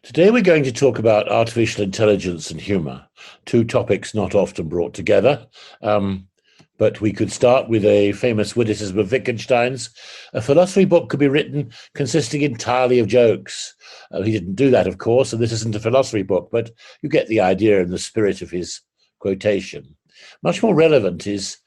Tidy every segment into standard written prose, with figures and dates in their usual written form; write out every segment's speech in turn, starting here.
Today we're going to talk about artificial intelligence and humour, two topics not often brought together. But we could start with a famous witticism of Wittgenstein's. A philosophy book could be written consisting entirely of jokes. He didn't do that, of course, and this isn't a philosophy book, but you get the idea and the spirit of his quotation. Much more relevant is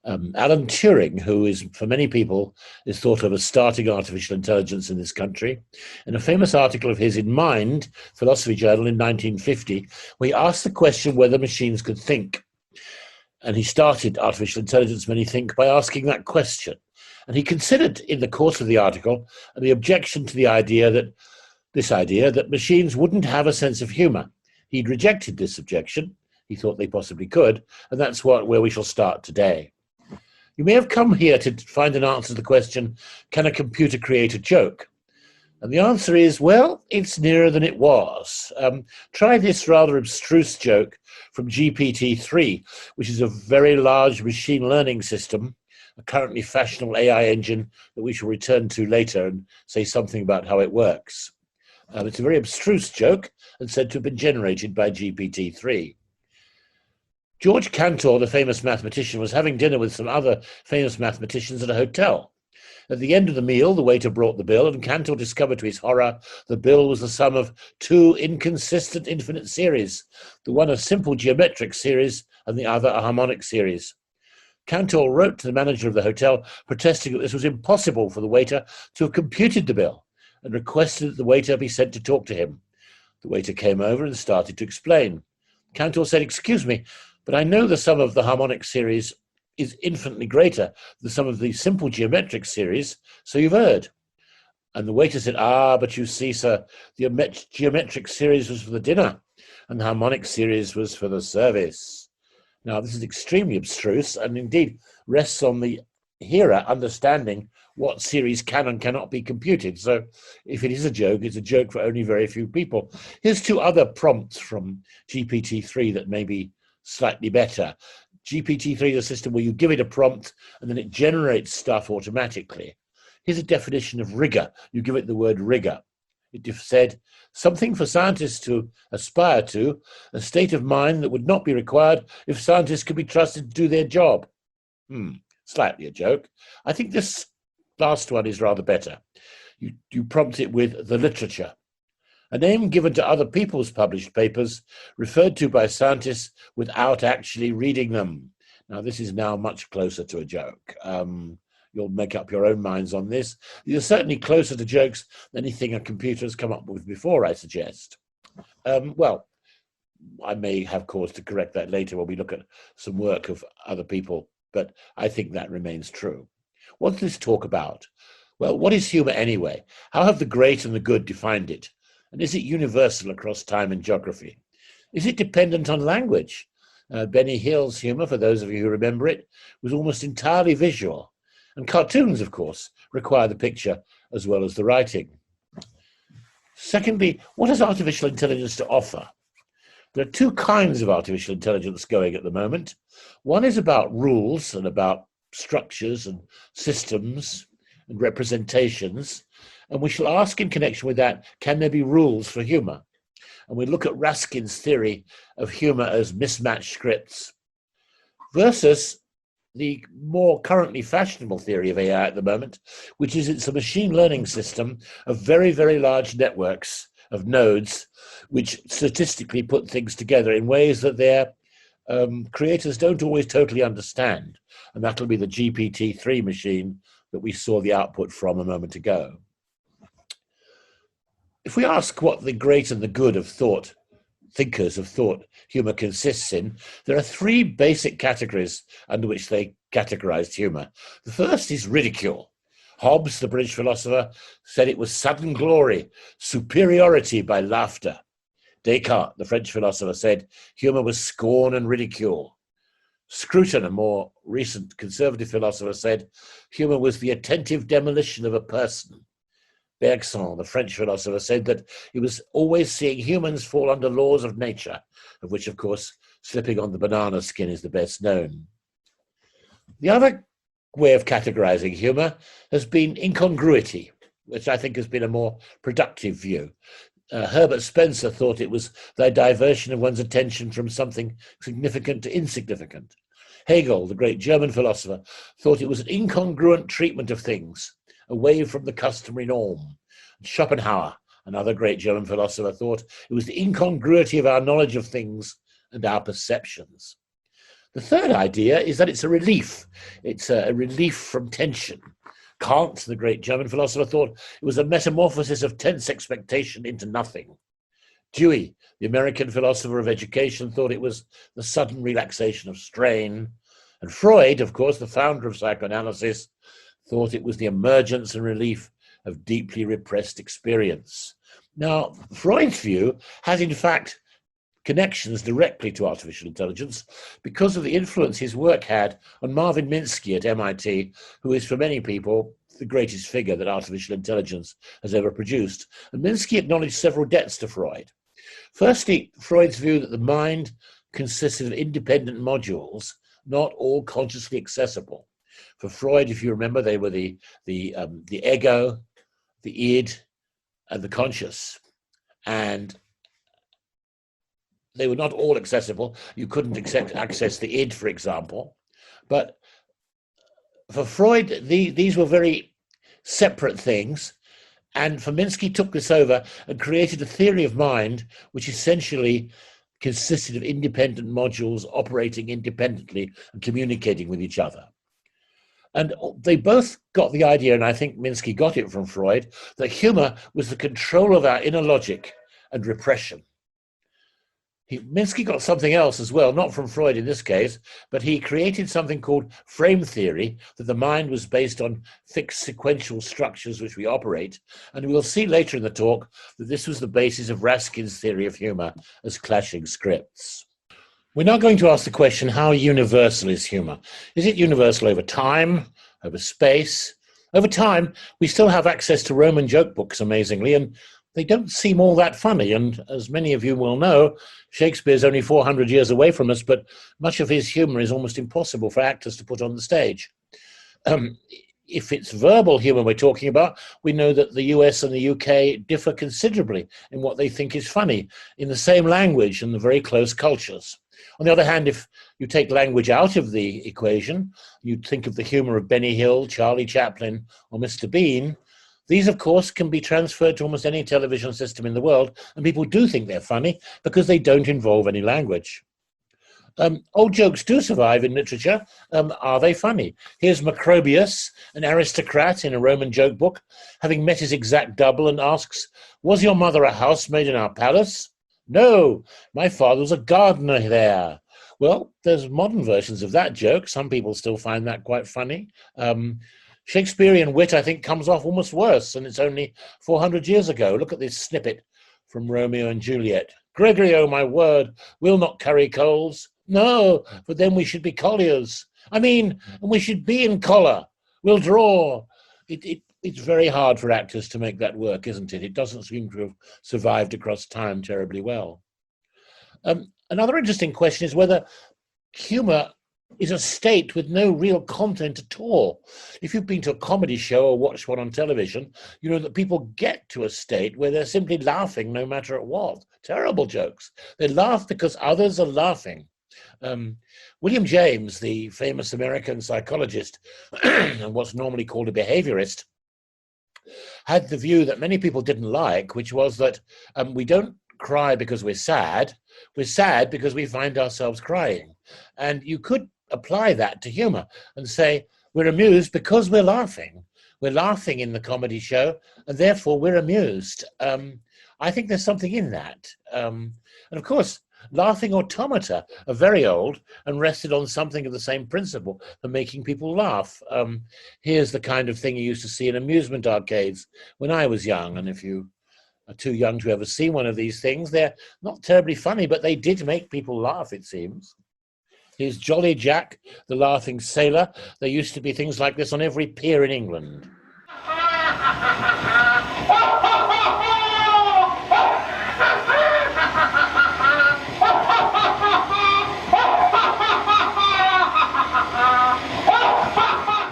Alan Turing, who is, for many people, is thought of as starting artificial intelligence in this country. In a famous article of his in Mind, Philosophy Journal in 1950, where he asked the question whether machines could think. And he started artificial intelligence, many think, by asking that question. And he considered in the course of the article the objection to the idea that machines wouldn't have a sense of humour. He'd rejected this objection. He thought they possibly could. And that's where we shall start today. You may have come here to find an answer to the question, can a computer create a joke? And the answer is, well, it's nearer than it was. Try this rather abstruse joke from GPT-3, which is a very large machine learning system, a currently fashionable AI engine that we shall return to later and say something about how it works. It's a very abstruse joke and said to have been generated by GPT-3. George Cantor, the famous mathematician, was having dinner with some other famous mathematicians at a hotel. At the end of the meal, the waiter brought the bill, and Cantor discovered to his horror the bill was the sum of two inconsistent infinite series, the one a simple geometric series and the other a harmonic series. Cantor wrote to the manager of the hotel, protesting that this was impossible for the waiter to have computed the bill, and requested that the waiter be sent to talk to him. The waiter came over and started to explain. Cantor said, "Excuse me, but I know the sum of the harmonic series is infinitely greater than the sum of the simple geometric series, so you've erred." And the waiter said, "But you see, sir, the geometric series was for the dinner, and the harmonic series was for the service." Now, this is extremely abstruse, and indeed rests on the hearer understanding what series can and cannot be computed. So if it is a joke, it's a joke for only very few people. Here's two other prompts from GPT-3 that may be slightly better. GPT-3 is a system where you give it a prompt and then it generates stuff automatically. Here's a definition of rigor. You give it the word rigor. It said, something for scientists to aspire to, a state of mind that would not be required if scientists could be trusted to do their job. Slightly a joke. I think this last one is rather better. You prompt it with the literature. A name given to other people's published papers, referred to by scientists without actually reading them. Now, this is now much closer to a joke. You'll make up your own minds on this. You're certainly closer to jokes than anything a computer has come up with before, I suggest. Well, I may have cause to correct that later when we look at some work of other people, but I think that remains true. What's this talk about? Well, what is humour anyway? How have the great and the good defined it? And is it universal across time and geography? Is it dependent on language? Benny Hill's humour, for those of you who remember it, was almost entirely visual. And cartoons, of course, require the picture as well as the writing. Secondly, what has artificial intelligence to offer? There are two kinds of artificial intelligence going at the moment. One is about rules and about structures and systems and representations. And we shall ask in connection with that, can there be rules for humour? And we look at Ruskin's theory of humour as mismatched scripts versus the more currently fashionable theory of AI at the moment, which is it's a machine learning system of very, very large networks of nodes, which statistically put things together in ways that their creators don't always totally understand. And that'll be the GPT-3 machine that we saw the output from a moment ago. If we ask what the great and the good of thought, thinkers of thought, humour consists in, there are three basic categories under which they categorised humour. The first is ridicule. Hobbes, the British philosopher, said it was sudden glory, superiority by laughter. Descartes, the French philosopher, said humour was scorn and ridicule. Scruton, a more recent conservative philosopher, said humour was the attentive demolition of a person. Bergson, the French philosopher, said that he was always seeing humans fall under laws of nature, of which, of course, slipping on the banana skin is the best known. The other way of categorizing humour has been incongruity, which I think has been a more productive view. Herbert Spencer thought it was the diversion of one's attention from something significant to insignificant. Hegel, the great German philosopher, thought it was an incongruent treatment of things, away from the customary norm. Schopenhauer, another great German philosopher, thought it was the incongruity of our knowledge of things and our perceptions. The third idea is that it's a relief. It's a relief from tension. Kant, the great German philosopher, thought it was a metamorphosis of tense expectation into nothing. Dewey, the American philosopher of education, thought it was the sudden relaxation of strain. And Freud, of course, the founder of psychoanalysis, thought it was the emergence and relief of deeply repressed experience. Now, Freud's view has, in fact, connections directly to artificial intelligence because of the influence his work had on Marvin Minsky at MIT, who is, for many people, the greatest figure that artificial intelligence has ever produced. And Minsky acknowledged several debts to Freud. Firstly, Freud's view that the mind consisted of independent modules, not all consciously accessible. For Freud, if you remember, they were the ego, the id, and the conscious. And they were not all accessible. You couldn't access the id, for example. But for Freud, these were very separate things. And Minsky took this over and created a theory of mind which essentially consisted of independent modules operating independently and communicating with each other. And they both got the idea, and I think Minsky got it from Freud, that humor was the control of our inner logic and repression. Minsky got something else as well, not from Freud in this case, but he created something called frame theory, that the mind was based on fixed sequential structures which we operate. And we'll see later in the talk that this was the basis of Raskin's theory of humor as clashing scripts. We're now going to ask the question, how universal is humor? Is it universal over time, over space? Over time, we still have access to Roman joke books, amazingly, and they don't seem all that funny. And as many of you will know, Shakespeare's only 400 years away from us, but much of his humor is almost impossible for actors to put on the stage. If it's verbal humor we're talking about, we know that the US and the UK differ considerably in what they think is funny in the same language and the very close cultures. On the other hand, if you take language out of the equation, you think of the humor of Benny Hill, Charlie Chaplin, or Mr. Bean. These, of course, can be transferred to almost any television system in the world, and people do think they're funny because they don't involve any language. Old jokes do survive in literature. Are they funny? Here's Macrobius, an aristocrat in a Roman joke book, having met his exact double, and asks, "Was your mother a housemaid in our palace?" "No, my father was a gardener there." Well, there's modern versions of that joke. Some people still find that quite funny. Shakespearean wit, I think, comes off almost worse, and it's only 400 years ago. Look at this snippet from Romeo and Juliet. "Gregory, oh my word, we'll not carry coals." "No, for then we should be colliers. And we should be in collar. We'll draw." It's very hard for actors to make that work, isn't it? It doesn't seem to have survived across time terribly well. Another interesting question is whether humor is a state with no real content at all. If you've been to a comedy show or watched one on television, you know that people get to a state where they're simply laughing no matter at what. Terrible jokes. They laugh because others are laughing. William James, the famous American psychologist and what's normally called a behaviorist, had the view that many people didn't like, which was that we don't cry because we're sad because we find ourselves crying. And you could apply that to humor and say, we're amused because we're laughing. We're laughing in the comedy show, and therefore we're amused. I think there's something in that. And of course, laughing automata are very old and rested on something of the same principle for making people laugh. Here's the kind of thing you used to see in amusement arcades when I was young. And if you are too young to ever see one of these things, they're not terribly funny, but they did make people laugh, it seems. Here's Jolly Jack, the Laughing Sailor. There used to be things like this on every pier in England.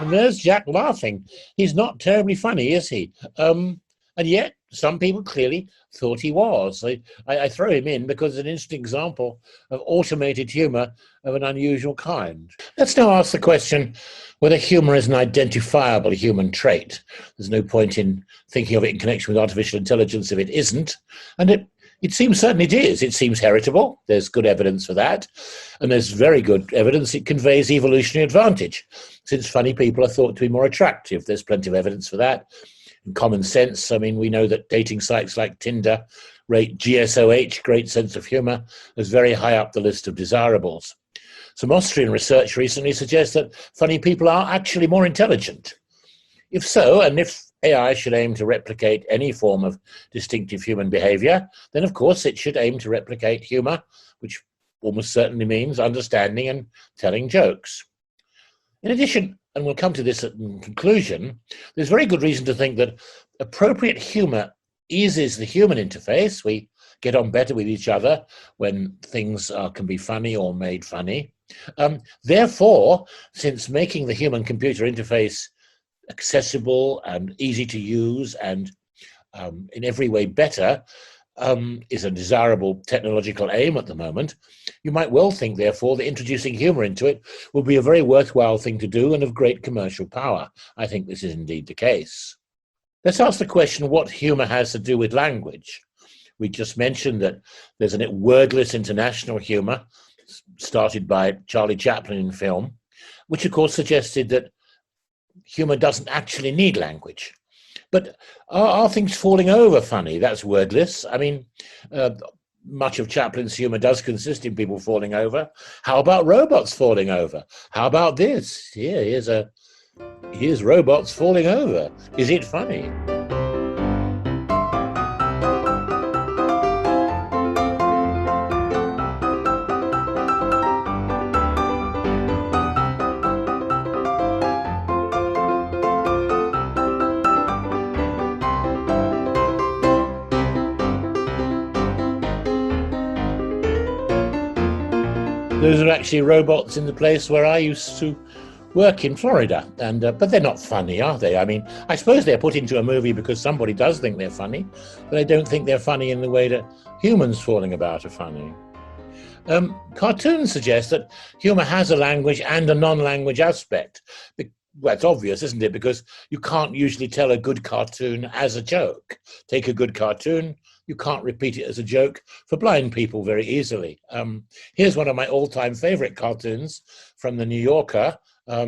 And there's Jack laughing. He's not terribly funny, is he? And yet, some people clearly thought he was. I throw him in because it's an interesting example of automated humour of an unusual kind. Let's now ask the question whether humour is an identifiable human trait. There's no point in thinking of it in connection with artificial intelligence if it isn't. And it seems certainly it is. It seems heritable. There's good evidence for that. And there's very good evidence it conveys evolutionary advantage, since funny people are thought to be more attractive. There's plenty of evidence for that. In common sense, I mean, we know that dating sites like Tinder rate GSOH, great sense of humour, as very high up the list of desirables. Some Austrian research recently suggests that funny people are actually more intelligent. If so, and if AI should aim to replicate any form of distinctive human behaviour, then of course it should aim to replicate humour, which almost certainly means understanding and telling jokes. In addition, and we'll come to this in conclusion, there's very good reason to think that appropriate humour eases the human interface. We get on better with each other when things can be funny or made funny. Therefore, since making the human-computer interface accessible and easy to use and in every way better is a desirable technological aim at the moment, you might well think, therefore, that introducing humour into it will be a very worthwhile thing to do and of great commercial power. I think this is indeed the case. Let's ask the question what humour has to do with language. We just mentioned that there's a wordless international humour started by Charlie Chaplin in film, which of course suggested that humour doesn't actually need language. But are things falling over funny? That's wordless. I mean, much of Chaplin's humour does consist in people falling over. How about robots falling over? How about this? Here's robots falling over. Is it funny? Those are actually robots in the place where I used to work in Florida, and but they're not funny, are they? I mean, I suppose they're put into a movie because somebody does think they're funny, but I don't think they're funny in the way that humans falling about are funny. Cartoons suggest that humour has a language and a non-language aspect. Well, it's obvious, isn't it? Because you can't usually tell a good cartoon as a joke. Take a good cartoon, you can't repeat it as a joke for blind people very easily. Here's one of my all-time favourite cartoons from the New Yorker. I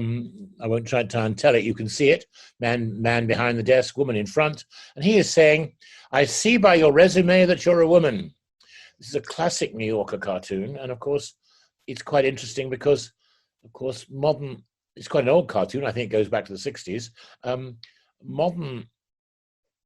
won't try and tell it, you can see it. Man behind the desk, woman in front. And he is saying, "I see by your resume that you're a woman." This is a classic New Yorker cartoon. And of course, it's quite interesting because, of course, it's quite an old cartoon. I think it goes back to the 60s. Modern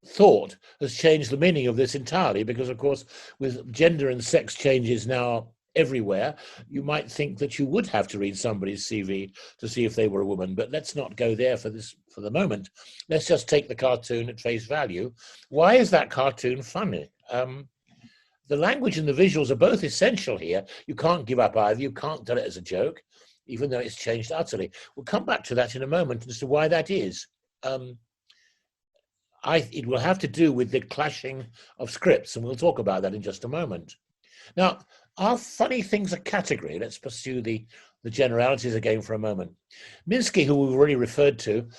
thought has changed the meaning of this entirely because, of course, with gender and sex changes now everywhere, you might think that you would have to read somebody's CV to see if they were a woman. But let's not go there for the moment. Let's just take the cartoon at face value. Why is that cartoon funny? The language and the visuals are both essential here. You can't give up either. You can't tell it as a joke, even though it's changed utterly. We'll come back to that in a moment as to why that is. It will have to do with the clashing of scripts, and we'll talk about that in just a moment. Now, are funny things a category? Let's pursue the generalities again for a moment. Minsky, who we've already referred to,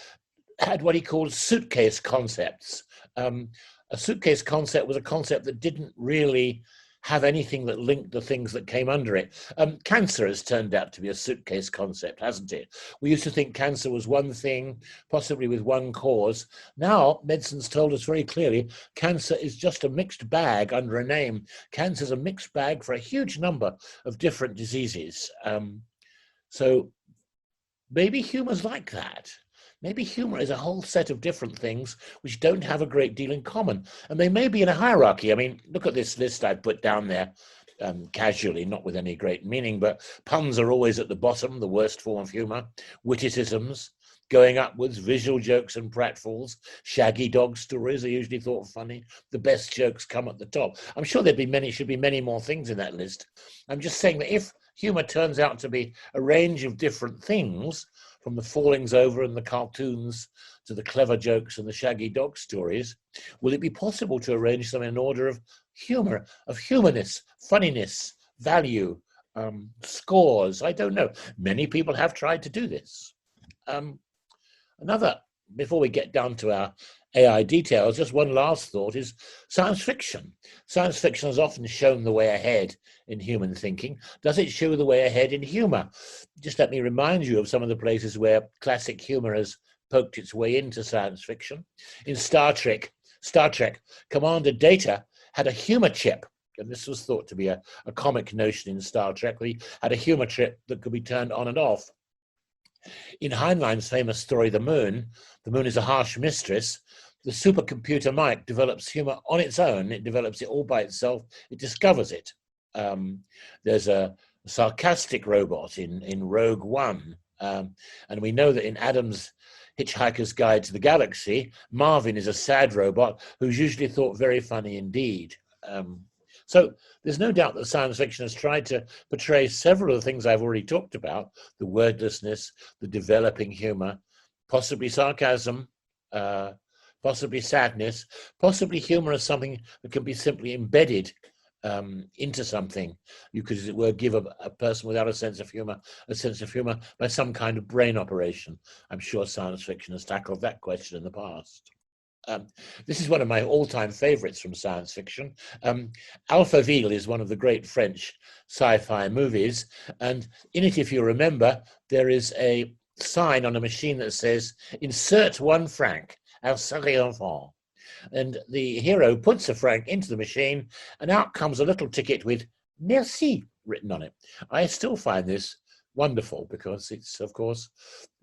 had what he called suitcase concepts. A suitcase concept was a concept that didn't really have anything that linked the things that came under it. Cancer has turned out to be a suitcase concept, hasn't it? We used to think cancer was one thing, possibly with one cause. Now, medicine's told us very clearly, cancer is just a mixed bag under a name. Cancer's a mixed bag for a huge number of different diseases. So maybe humour's like that. Maybe humour is a whole set of different things which don't have a great deal in common. And they may be in a hierarchy. I mean, look at this list I've put down there casually, not with any great meaning, but puns are always at the bottom, the worst form of humour. Witticisms, going upwards, visual jokes and pratfalls, shaggy dog stories are usually thought funny. The best jokes come at the top. I'm sure should be many more things in that list. I'm just saying that if humour turns out to be a range of different things, from the fallings over and the cartoons to the clever jokes and the shaggy dog stories, will it be possible to arrange them in order of humour, of humorness, funniness, value, scores? I don't know. Many people have tried to do this. Before we get down to our AI details, just one last thought is science fiction. Science fiction has often shown the way ahead in human thinking. Does it show the way ahead in humour? Just let me remind you of some of the places where classic humour has poked its way into science fiction. In Star Trek, Commander Data had a humour chip, and this was thought to be a comic notion in Star Trek. He had a humour chip that could be turned on and off. In Heinlein's famous story, The Moon is a harsh mistress. The supercomputer Mike develops humor on its own. It develops it all by itself. It discovers it. There's a sarcastic robot in Rogue One. And we know that in Adam's Hitchhiker's Guide to the Galaxy, Marvin is a sad robot who's usually thought very funny indeed. So there's no doubt that science fiction has tried to portray several of the things I've already talked about: the wordlessness, the developing humor, possibly sarcasm, possibly sadness, possibly humor as something that can be simply embedded into something. You could, as it were, give a person without a sense of humor a sense of humor by some kind of brain operation. I'm sure science fiction has tackled that question in the past. This is one of my all-time favorites from science fiction. Alphaville is one of the great French sci-fi movies, and in it, if you remember, there is a sign on a machine that says, "Insert 1 franc, un sacré enfant." And the hero puts a franc into the machine, and out comes a little ticket with "Merci" written on it. I still find this wonderful because it's, of course,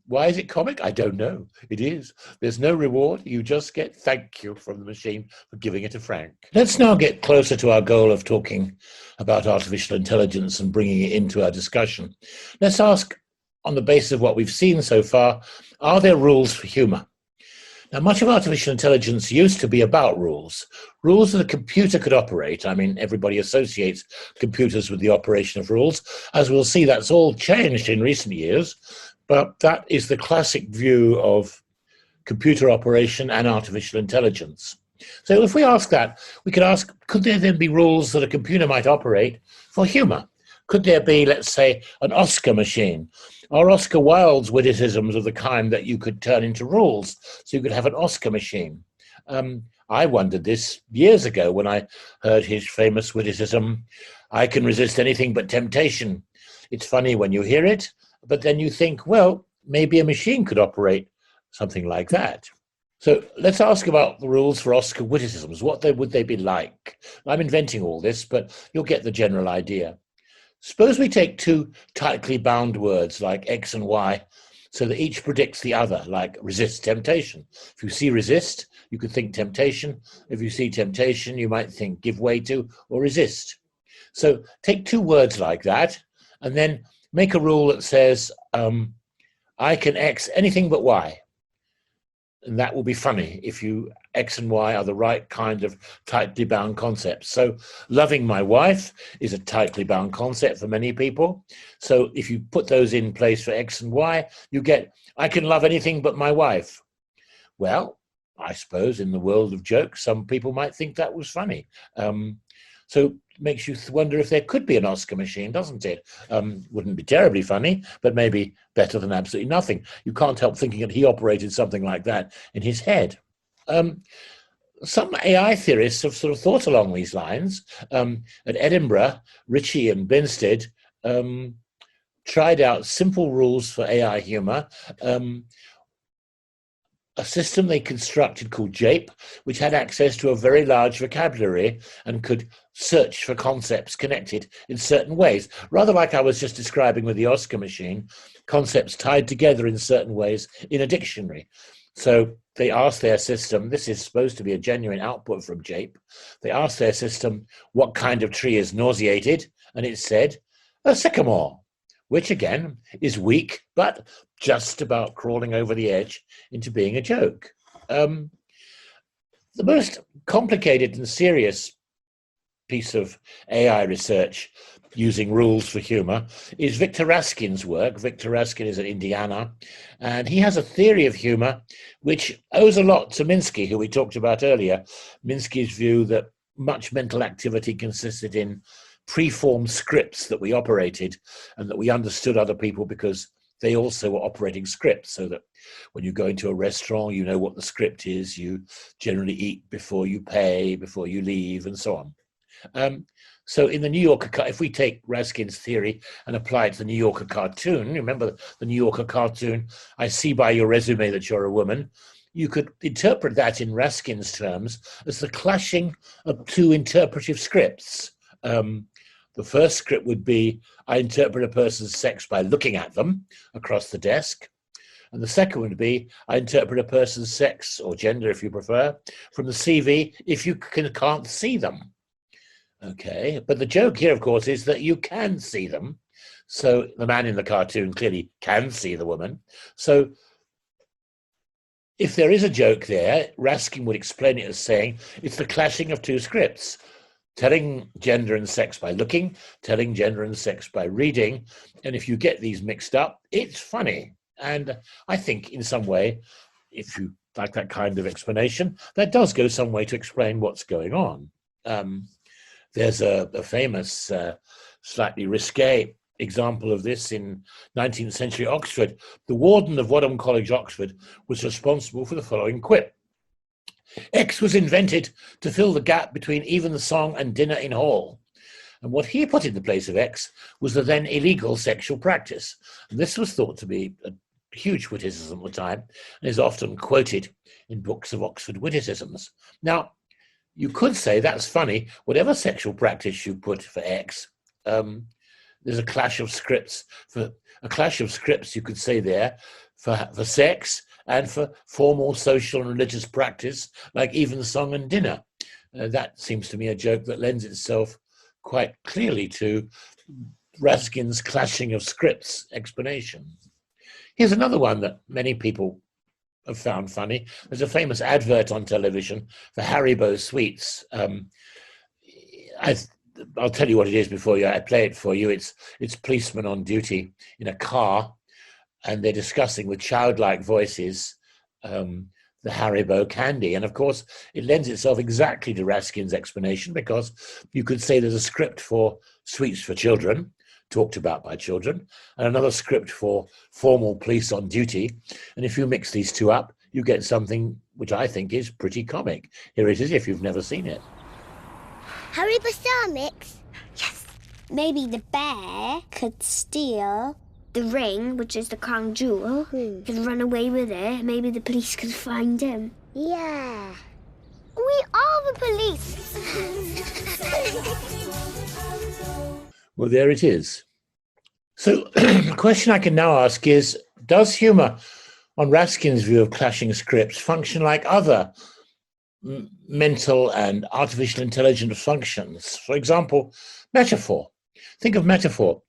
why is it comic? I don't know. It is. There's no reward. You just get thank you from the machine for giving it a franc. Let's now get closer to our goal of talking about artificial intelligence and bringing it into our discussion. Let's ask, on the basis of what we've seen so far, are there rules for humour? Now, much of artificial intelligence used to be about rules that a computer could operate. I mean, everybody associates computers with the operation of rules. As we'll see, that's all changed in recent years. But that is the classic view of computer operation and artificial intelligence. So if we ask that, we could ask, could there then be rules that a computer might operate for humour? Could there be, let's say, an Oscar machine? Are Oscar Wilde's witticisms of the kind that you could turn into rules, so you could have an Oscar machine? I wondered this years ago when I heard his famous witticism, "I can resist anything but temptation." It's funny when you hear it, but then you think, well, maybe a machine could operate something like that. So let's ask about the rules for Oscar witticisms. What would they be like? I'm inventing all this, but you'll get the general idea. Suppose we take 2 tightly bound words like X and Y, so that each predicts the other, like resist temptation. If you see resist, you could think temptation. If you see temptation, you might think give way to or resist. So take 2 words like that, and then make a rule that says, I can X anything but Y. And that will be funny if X and Y are the right kind of tightly bound concepts. So loving my wife is a tightly bound concept for many people. So if you put those in place for X and Y, you get, I can love anything but my wife. Well, I suppose in the world of jokes, some people might think that was funny. So it makes you wonder if there could be an Oscar machine, doesn't it? Wouldn't be terribly funny, but maybe better than absolutely nothing. You can't help thinking that he operated something like that in his head. Some AI theorists have sort of thought along these lines. At Edinburgh, Ritchie and Benstead tried out simple rules for AI humour. A system they constructed called JAPE, which had access to a very large vocabulary and could search for concepts connected in certain ways. Rather like I was just describing with the Oscar machine, concepts tied together in certain ways in a dictionary. So they asked their system, this is supposed to be a genuine output from JAPE, they asked their system, what kind of tree is nauseated? And it said, a sycamore, which again is weak, but just about crawling over the edge into being a joke. The most complicated and serious piece of AI research using rules for humor is Victor Raskin's work. Victor Raskin is at Indiana, and he has a theory of humor which owes a lot to Minsky, who we talked about earlier. Minsky's view that much mental activity consisted in preformed scripts that we operated and that we understood other people because they also were operating scripts, so that when you go into a restaurant, you know what the script is. You generally eat before you pay, before you leave, and so on. So in the New Yorker, if we take Raskin's theory and apply it to the New Yorker cartoon, remember the New Yorker cartoon, I see by your resume that you're a woman, you could interpret that in Raskin's terms as the clashing of two interpretive scripts. The first script would be, I interpret a person's sex by looking at them across the desk. And the second would be, I interpret a person's sex, or gender if you prefer, from the CV if you can't see them. Okay, but the joke here, of course, is that you can see them. So the man in the cartoon clearly can see the woman. So if there is a joke there, Raskin would explain it as saying it's the clashing of two scripts. Telling gender and sex by looking, telling gender and sex by reading. And if you get these mixed up, it's funny. And I think in some way, if you like that kind of explanation, that does go some way to explain what's going on. There's a famous, slightly risque example of this in 19th century Oxford. The warden of Wadham College, Oxford, was responsible for the following quip. X was invented to fill the gap between even the song and dinner in hall. And what he put in the place of X was the then illegal sexual practice. And this was thought to be a huge witticism at the time and is often quoted in books of Oxford witticisms. Now, you could say that's funny. Whatever sexual practice you put for X, there's a clash of scripts. For a clash of scripts, you could say there, for sex and for formal social and religious practice, like even song and dinner. That seems to me a joke that lends itself quite clearly to Raskin's clashing of scripts explanation. Here's another one that many people have found funny. There's a famous advert on television for Haribo sweets. I'll tell you what it is before I play it for you. It's policemen on duty in a car, and they're discussing with childlike voices the Haribo candy. And of course, it lends itself exactly to Raskin's explanation, because you could say there's a script for sweets for children, talked about by children, and another script for formal police on duty. And if you mix these two up, you get something which I think is pretty comic. Here it is if you've never seen it. Haribo Star Mix? Yes. Maybe the bear could steal the ring, which is the crown jewel, could run away with it. Maybe the police could find him. Yeah. We are the police. Well, there it is. So the question I can now ask is, does humour, on Raskin's view of clashing scripts, function like other mental and artificial intelligence functions? For example, metaphor. Think of metaphor.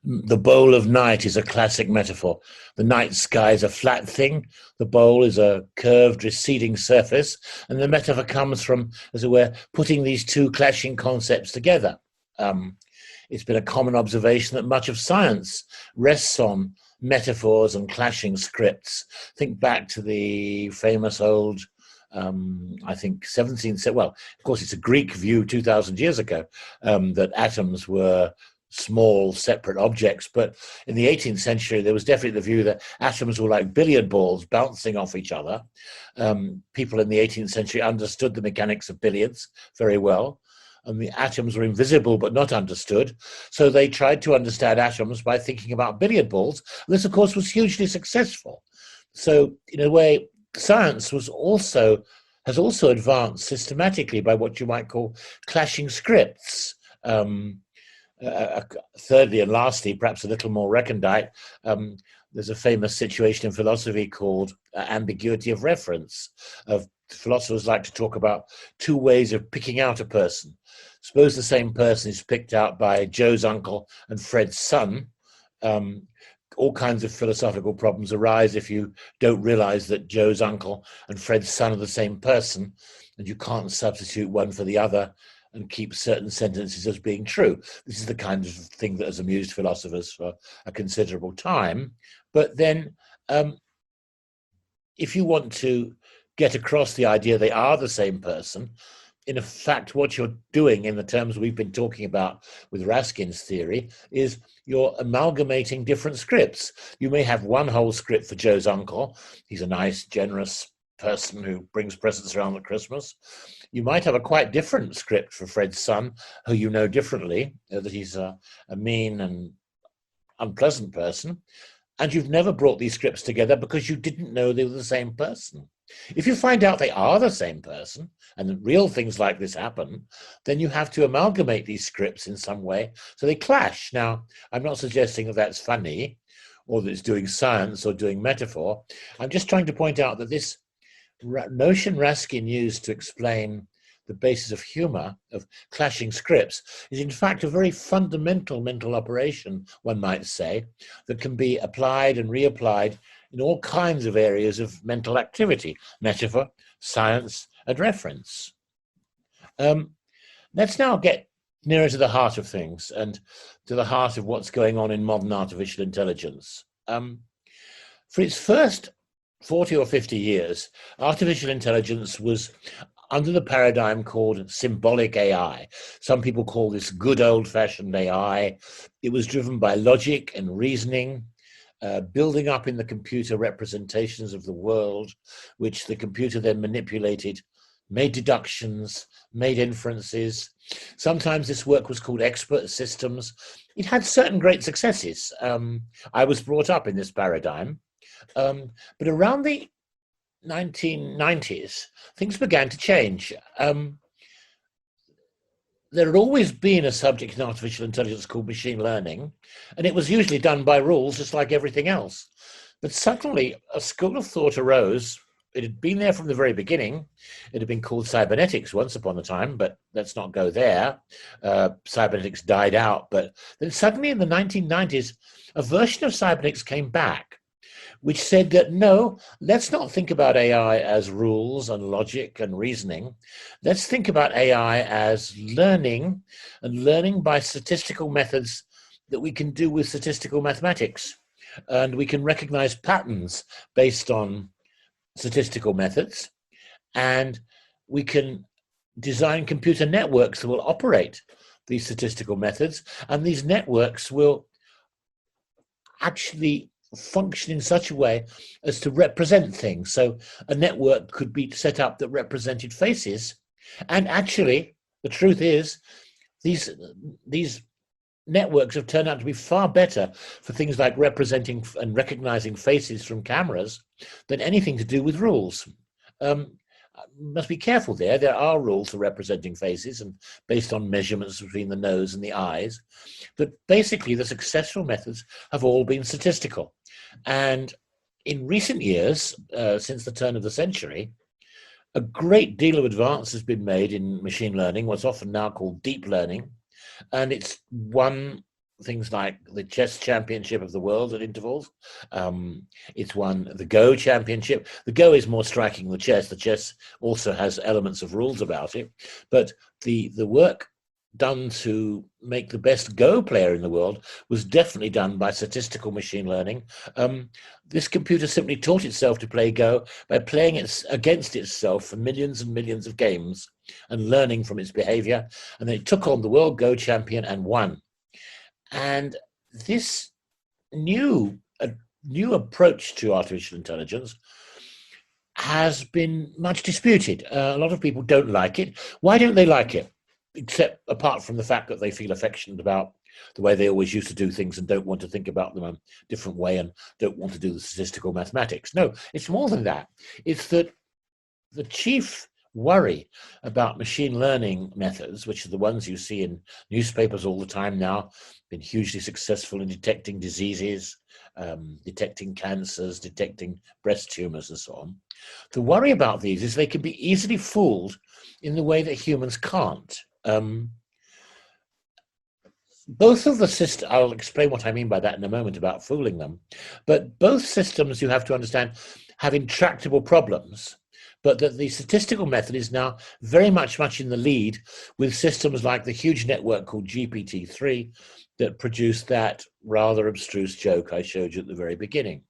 The bowl of night is a classic metaphor. The night sky is a flat thing. The bowl is a curved, receding surface. And the metaphor comes from, as it were, putting these two clashing concepts together. It's been a common observation that much of science rests on metaphors and clashing scripts. Think back to the famous old, I think, 17th, well, of course, it's a Greek view 2,000 years ago, that atoms were small, separate objects. But in the 18th century, there was definitely the view that atoms were like billiard balls bouncing off each other. People in the 18th century understood the mechanics of billiards very well. And the atoms were invisible but not understood. So they tried to understand atoms by thinking about billiard balls. And this, of course, was hugely successful. So, in a way, science has also advanced systematically by what you might call clashing scripts. Thirdly and lastly, perhaps a little more recondite, there's a famous situation in philosophy called ambiguity of reference. Philosophers like to talk about two ways of picking out a person. Suppose the same person is picked out by Joe's uncle and Fred's son. All kinds of philosophical problems arise if you don't realize that Joe's uncle and Fred's son are the same person, and you can't substitute one for the other. and keep certain sentences as being true. This is the kind of thing that has amused philosophers for a considerable time. But then if you want to get across the idea they are the same person, in fact, what you're doing in the terms we've been talking about with Raskin's theory is you're amalgamating different scripts. You may have one whole script for Joe's uncle. He's a nice, generous person who brings presents around at Christmas. You might have a quite different script for Fred's son, who you know differently, that he's a mean and unpleasant person. And you've never brought these scripts together because you didn't know they were the same person. If you find out they are the same person, and real things like this happen, then you have to amalgamate these scripts in some way so they clash. Now, I'm not suggesting that that's funny or that it's doing science or doing metaphor. I'm just trying to point out that this notion Raskin used to explain the basis of humor, of clashing scripts, is in fact a very fundamental mental operation, one might say, that can be applied and reapplied in all kinds of areas of mental activity, metaphor, science, and reference. Let's now get nearer to the heart of things and to the heart of what's going on in modern artificial intelligence. For its first 40 or 50 years, artificial intelligence was under the paradigm called symbolic AI. Some people call this good old-fashioned AI. It was driven by logic and reasoning, building up in the computer representations of the world, which the computer then manipulated, made deductions, made inferences. Sometimes this work was called expert systems. It had certain great successes. I was brought up in this paradigm. But around the 1990s, things began to change. There had always been a subject in artificial intelligence called machine learning, and it was usually done by rules, just like everything else. But suddenly, a school of thought arose. It had been there from the very beginning. It had been called cybernetics once upon a time, but let's not go there. Cybernetics died out, but then suddenly in the 1990s, a version of cybernetics came back, which said that, no, let's not think about AI as rules and logic and reasoning. Let's think about AI as learning, and learning by statistical methods that we can do with statistical mathematics. And we can recognize patterns based on statistical methods. And we can design computer networks that will operate these statistical methods. And these networks will actually function in such a way as to represent things. So a network could be set up that represented faces. And actually, the truth is, these networks have turned out to be far better for things like representing and recognizing faces from cameras than anything to do with rules. Must be careful there. There are rules for representing faces and based on measurements between the nose and the eyes. But basically, the successful methods have all been statistical. And in recent years, since the turn of the century, a great deal of advance has been made in machine learning, what's often now called deep learning. And it's won things like the chess championship of the world at intervals. It's won the Go championship. The Go is more striking than the chess. The chess also has elements of rules about it. But the work done to make the best Go player in the world was definitely done by statistical machine learning. This computer simply taught itself to play Go by playing it against itself for millions and millions of games and learning from its behavior. And then it took on the world Go champion and won. And this new approach to artificial intelligence has been much disputed. A lot of people don't like it. Why don't they like it? Except apart from the fact that they feel affectionate about the way they always used to do things and don't want to think about them a different way and don't want to do the statistical mathematics. No, it's more than that. It's that the chief worry about machine learning methods, which are the ones you see in newspapers all the time now, been hugely successful in detecting diseases, detecting cancers, detecting breast tumors and so on. The worry about these is they can be easily fooled in the way that humans can't. Both of the systems, I'll explain what I mean by that in a moment about fooling them, but both systems, you have to understand, have intractable problems but that the statistical method is now very much in the lead with systems like the huge network called GPT-3 that produced that rather abstruse joke I showed you at the very beginning.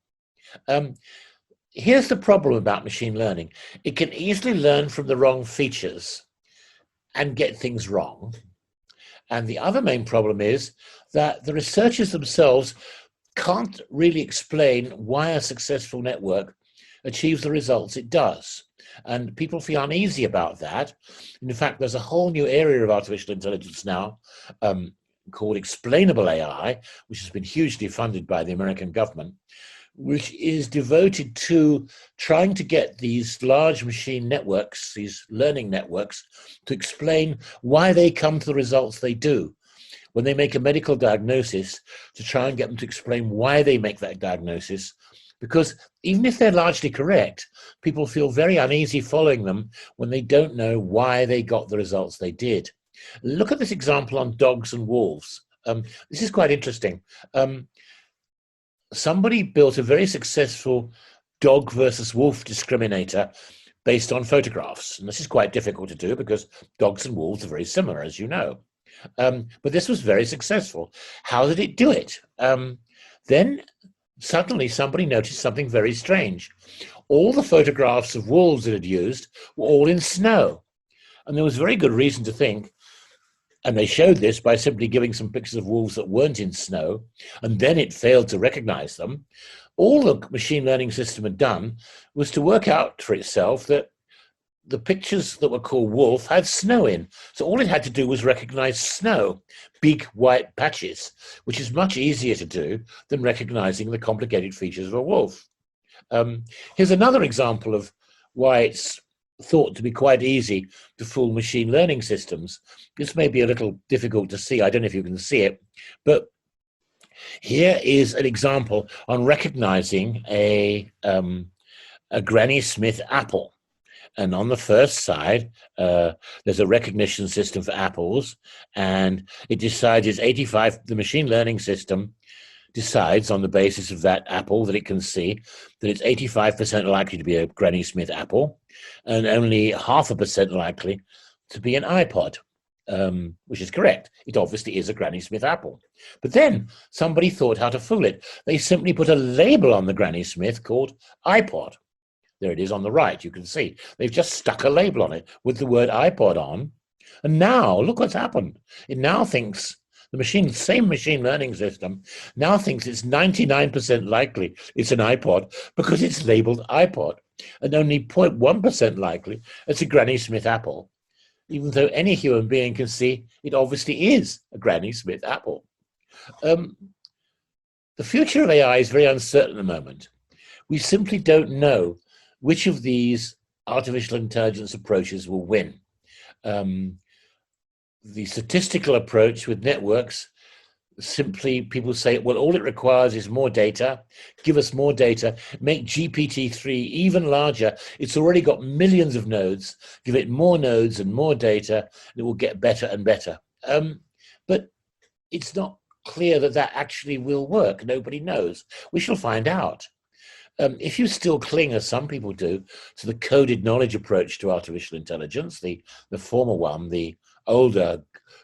Here's the problem about machine learning. It can easily learn from the wrong features and get things wrong. And the other main problem is that the researchers themselves can't really explain why a successful network achieves the results it does. And people feel uneasy about that. In fact, there's a whole new area of artificial intelligence now called explainable AI, which has been hugely funded by the American government, which is devoted to trying to get these large machine networks, these learning networks, to explain why they come to the results they do. When they make a medical diagnosis, to try and get them to explain why they make that diagnosis, because even if they're largely correct, people feel very uneasy following them when they don't know why they got the results they did. Look at this example on dogs and wolves. This is quite interesting. Somebody built a very successful dog versus wolf discriminator based on photographs. And this is quite difficult to do because dogs and wolves are very similar, as you know. But this was very successful. How did it do it? Then suddenly somebody noticed something very strange. All the photographs of wolves it had used were all in snow. And there was very good reason to think, and they showed this by simply giving some pictures of wolves that weren't in snow, and then it failed to recognize them. All the machine learning system had done was to work out for itself that the pictures that were called wolf had snow in. So all it had to do was recognize snow, big white patches, which is much easier to do than recognizing the complicated features of a wolf. Here's another example of why it's thought to be quite easy to fool machine learning systems. This may be a little difficult to see. I don't know if you can see it, but here is an example on recognizing a Granny Smith apple. And on the first side, there's a recognition system for apples, and it decides the machine learning system decides on the basis of that apple that it can see that it's 85% likely to be a Granny Smith apple and only 0.5% likely to be an iPod, which is correct. It obviously is a Granny Smith apple. But then somebody thought how to fool it. They simply put a label on the Granny Smith called iPod. There it is on the right, you can see. They've just stuck a label on it with the word iPod on. And now, look what's happened. It now thinks, the same machine learning system, now thinks it's 99% likely it's an iPod because it's labeled iPod, and only 0.1% likely it's a Granny Smith apple, even though any human being can see it obviously is a Granny Smith apple. The future of AI is very uncertain at the moment. We simply don't know which of these artificial intelligence approaches will win. The statistical approach with networks, simply people say, well, all it requires is more data, give us more data, make GPT-3 even larger. It's already got millions of nodes, give it more nodes and more data, and it will get better and better. But it's not clear that that actually will work. Nobody knows. We shall find out. If you still cling, as some people do, to the coded knowledge approach to artificial intelligence, the former one, the older,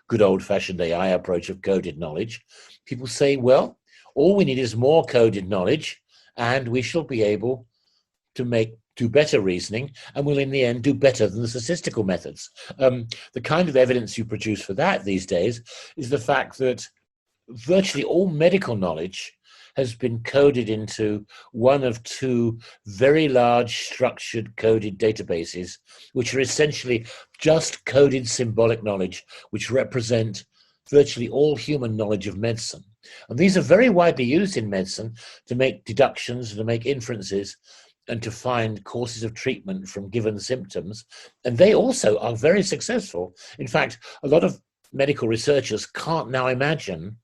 good old-fashioned AI approach of coded knowledge, people say, well, all we need is more coded knowledge, and we shall be able to do better reasoning, and will in the end do better than the statistical methods. The kind of evidence you produce for that these days is the fact that virtually all medical knowledge has been coded into one of two very large structured coded databases, which are essentially just coded symbolic knowledge, which represent virtually all human knowledge of medicine. And these are very widely used in medicine to make deductions, to make inferences, and to find courses of treatment from given symptoms. And they also are very successful. In fact, a lot of medical researchers can't now imagine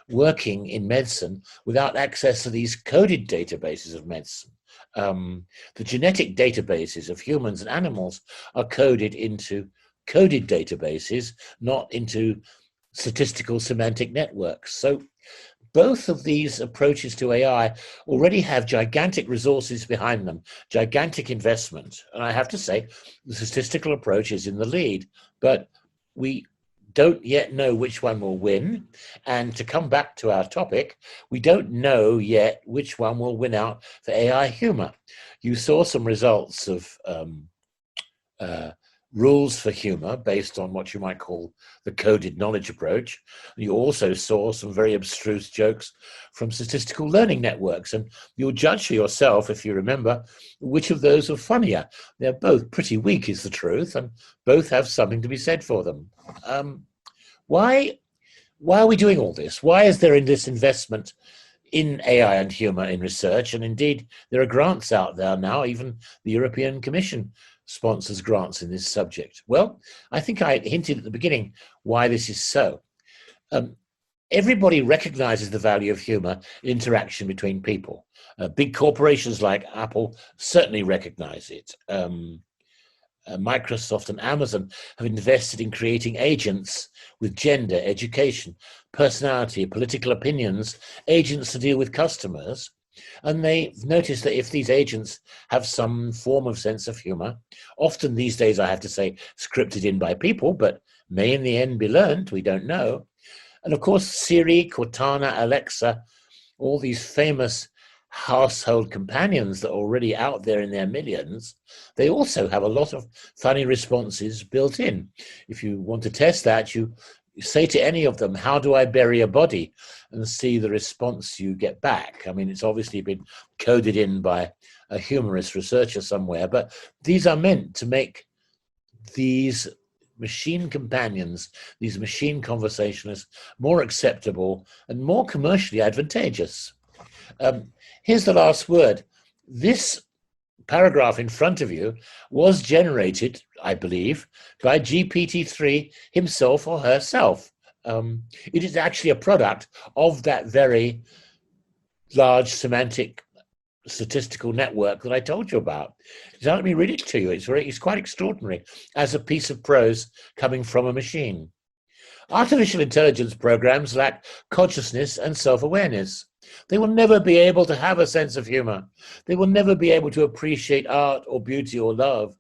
working in medicine without access to these coded databases of medicine. The genetic databases of humans and animals are coded into coded databases, not into statistical semantic networks. So both of these approaches to AI already have gigantic resources behind them, gigantic investment. And I have to say, the statistical approach is in the lead, but we don't yet know which one will win. And to come back to our topic, we don't know yet which one will win out for AI humor. You saw some results of rules for humor based on what you might call the coded knowledge approach. You also saw some very abstruse jokes from statistical learning networks, and you'll judge for yourself, if you remember, which of those are funnier. They're both pretty weak, is the truth, and both have something to be said for them. Why are we doing all this? Why is there in this investment in AI and humor in research? And indeed, there are grants out there now. Even the European Commission sponsors grants in this subject. Well, I think I hinted at the beginning why this is so. Everybody recognizes the value of humor in interaction between people. Big corporations like Apple certainly recognize it. Microsoft and Amazon have invested in creating agents with gender, education, personality, political opinions, agents to deal with customers. And they've noticed that if these agents have some form of sense of humor, often these days, I have to say, scripted in by people, but may in the end be learned, we don't know. And of course, Siri, Cortana, Alexa, all these famous household companions that are already out there in their millions, they also have a lot of funny responses built in. If you want to test that, you say to any of them, "How do I bury a body?" and see the response you get back. I mean, it's obviously been coded in by a humorous researcher somewhere, but these are meant to make these machine companions, these machine conversationalists, more acceptable and more commercially advantageous. Here's the last word. This paragraph in front of you was generated, I believe, by GPT-3 himself or herself. It is actually a product of that very large semantic statistical network that I told you about. So let me read it to you. It's quite extraordinary as a piece of prose coming from a machine. Artificial intelligence programs lack consciousness and self-awareness. They will never be able to have a sense of humor. They will never be able to appreciate art or beauty or love.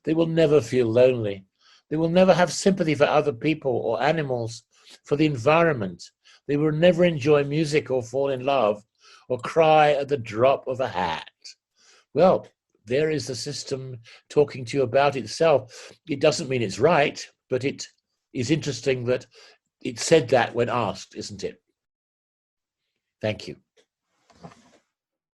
They will never feel lonely. They will never have sympathy for other people or animals, for the environment. They will never enjoy music or fall in love or cry at the drop of a hat. Well, there is the system talking to you about itself. It doesn't mean it's right, but it is interesting that it said that when asked, isn't it? Thank you.